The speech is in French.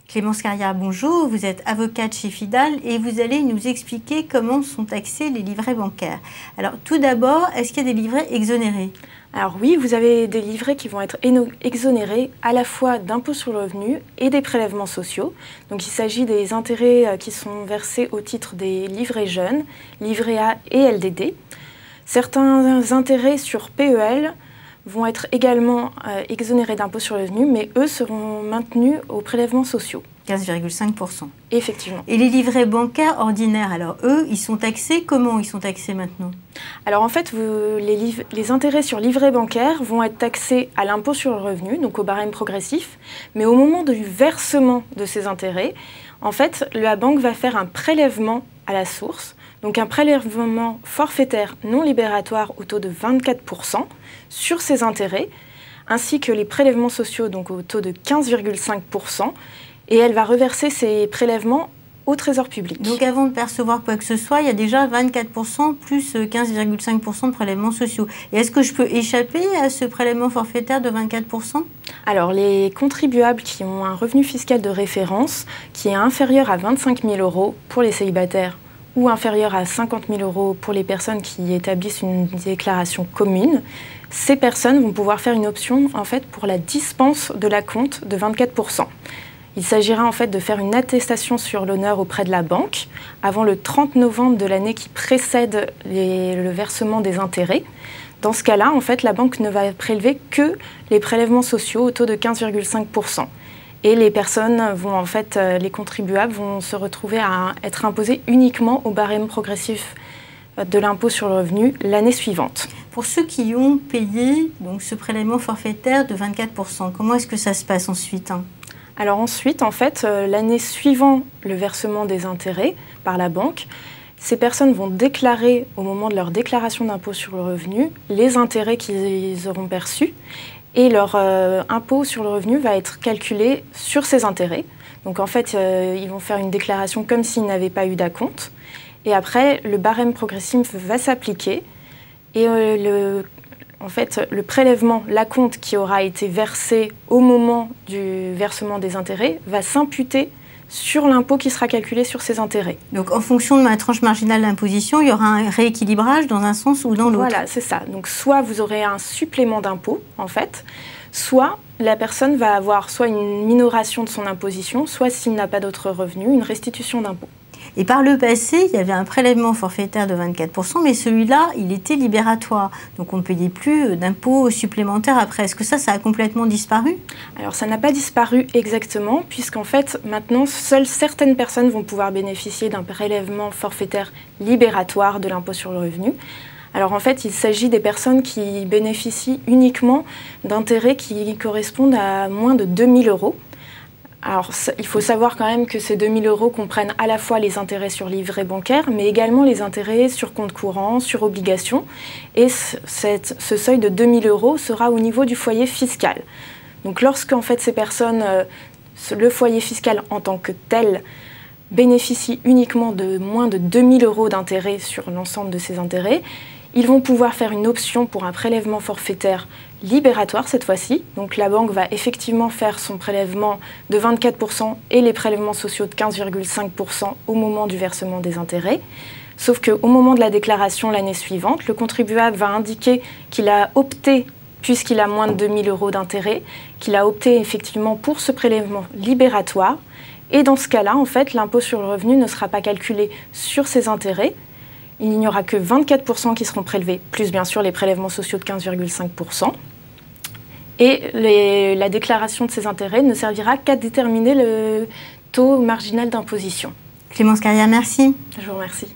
Clémence Carrière, bonjour. Vous êtes avocate chez Fidal et vous allez nous expliquer comment sont taxés les livrets bancaires. Alors, tout d'abord, est-ce qu'il y a des livrets exonérés? Alors oui, vous avez des livrets qui vont être exonérés à la fois d'impôts sur le revenu et des prélèvements sociaux. Donc il s'agit des intérêts qui sont versés au titre des livrets jeunes, livrets A et LDD. Certains intérêts sur PEL vont être également exonérés d'impôts sur le revenu, mais eux seront maintenus aux prélèvements sociaux. 15,5%. Effectivement. Et les livrets bancaires ordinaires, alors eux, ils sont taxés, comment ils sont taxés maintenant? Alors en fait, les intérêts sur livrets bancaires vont être taxés à l'impôt sur le revenu, donc au barème progressif, mais au moment du versement de ces intérêts, en fait, la banque va faire un prélèvement à la source, donc un prélèvement forfaitaire non libératoire au taux de 24% sur ces intérêts, ainsi que les prélèvements sociaux, donc au taux de 15,5%, et elle va reverser ces prélèvements au Trésor public. Donc avant de percevoir quoi que ce soit, il y a déjà 24% plus 15,5% de prélèvements sociaux. Et est-ce que je peux échapper à ce prélèvement forfaitaire de 24%? Alors les contribuables qui ont un revenu fiscal de référence qui est inférieur à 25 000 € pour les célibataires ou inférieur à 50 000 € pour les personnes qui établissent une déclaration commune, ces personnes vont pouvoir faire une option en fait pour la dispense de l'acompte de 24%. Il s'agira en fait de faire une attestation sur l'honneur auprès de la banque avant le 30 novembre de l'année qui précède le versement des intérêts. Dans ce cas-là, en fait, la banque ne va prélever que les prélèvements sociaux au taux de 15,5%. Et les personnes les contribuables vont se retrouver à être imposés uniquement au barème progressif de l'impôt sur le revenu l'année suivante. Pour ceux qui ont payé donc, ce prélèvement forfaitaire de 24%, comment est-ce que ça se passe ensuite? Alors ensuite, en fait, l'année suivant le versement des intérêts par la banque, ces personnes vont déclarer au moment de leur déclaration d'impôt sur le revenu les intérêts qu'ils auront perçus et leur impôt sur le revenu va être calculé sur ces intérêts. Donc en fait, ils vont faire une déclaration comme s'ils n'avaient pas eu d'acompte et après, le barème progressif va s'appliquer et le prélèvement, l'acompte qui aura été versé au moment du versement des intérêts va s'imputer sur l'impôt qui sera calculé sur ces intérêts. Donc en fonction de ma tranche marginale d'imposition, il y aura un rééquilibrage dans un sens ou dans l'autre. Voilà, c'est ça. Donc soit vous aurez un supplément d'impôt, en fait, soit la personne va avoir soit une minoration de son imposition, soit s'il n'a pas d'autres revenus, une restitution d'impôt. Et par le passé, il y avait un prélèvement forfaitaire de 24%, mais celui-là, il était libératoire. Donc on ne payait plus d'impôts supplémentaires après. Est-ce que ça a complètement disparu? Alors ça n'a pas disparu exactement, puisqu'en fait, maintenant, seules certaines personnes vont pouvoir bénéficier d'un prélèvement forfaitaire libératoire de l'impôt sur le revenu. Alors en fait, il s'agit des personnes qui bénéficient uniquement d'intérêts qui correspondent à moins de 2 000 €. Alors, il faut savoir quand même que ces 2 000 € comprennent à la fois les intérêts sur livret bancaire, mais également les intérêts sur compte courant, sur obligations. Et ce seuil de 2 000 € sera au niveau du foyer fiscal. Donc, lorsque en fait, ces personnes, le foyer fiscal en tant que tel, bénéficie uniquement de moins de 2 000 € d'intérêts sur l'ensemble de ces intérêts, ils vont pouvoir faire une option pour un prélèvement forfaitaire libératoire cette fois-ci. Donc la banque va effectivement faire son prélèvement de 24% et les prélèvements sociaux de 15,5% au moment du versement des intérêts. Sauf qu'au moment de la déclaration l'année suivante, le contribuable va indiquer qu'il a opté, puisqu'il a moins de 2 000 € d'intérêts, qu'il a opté effectivement pour ce prélèvement libératoire. Et dans ce cas-là, en fait, l'impôt sur le revenu ne sera pas calculé sur ces intérêts. Il n'y aura que 24% qui seront prélevés, plus bien sûr les prélèvements sociaux de 15,5%. Et la déclaration de ces intérêts ne servira qu'à déterminer le taux marginal d'imposition. Clémence Carrière, merci. Je vous remercie.